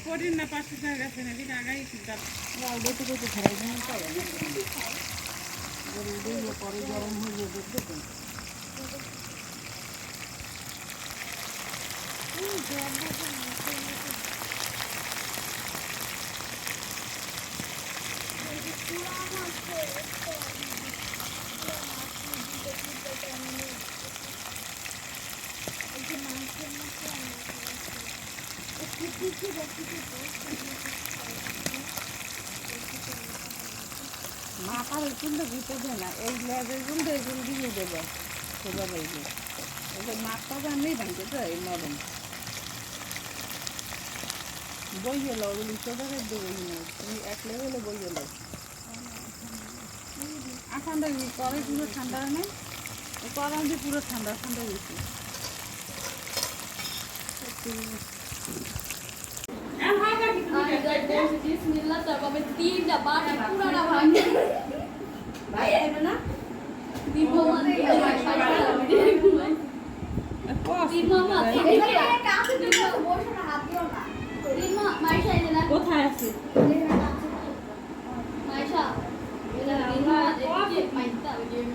পরিন না 500 টাকা গেছে নাকি আগাই কিতাব বেশি বেশি খাই না পরে গরম হয়ে যাবে মাথার চুলটা দিতে দেয় না এই লেজের চুলটা এই চুল দিয়ে দেবে সোজা বাইকে ওদের মাথা জানলেই ভাঙতে তো এই নরম বই গেল ওগুলি সোজা করে দেবে তুমি এক লেভেলে বই গেল ঠান্ডা করে পুরো ঠান্ডা হয় না করান যে পুরো ঠান্ডা ঠান্ডা গেছে বিসমিল্লাহ তারপরে তিনটা বাটি পুরাটা ভাঙে ভাই আইবে না দিবো মানে কোথায় আছে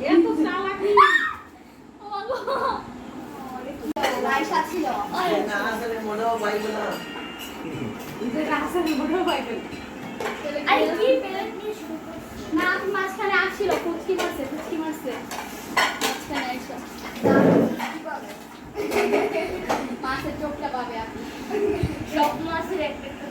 এত চালাকি না আসলে মনেও পাইবে না মাঝখানে আসছিল কুচকি মারছে মাঝখানে আইসা মাছের চোখটা পাবে আপনি সব মাছের একটা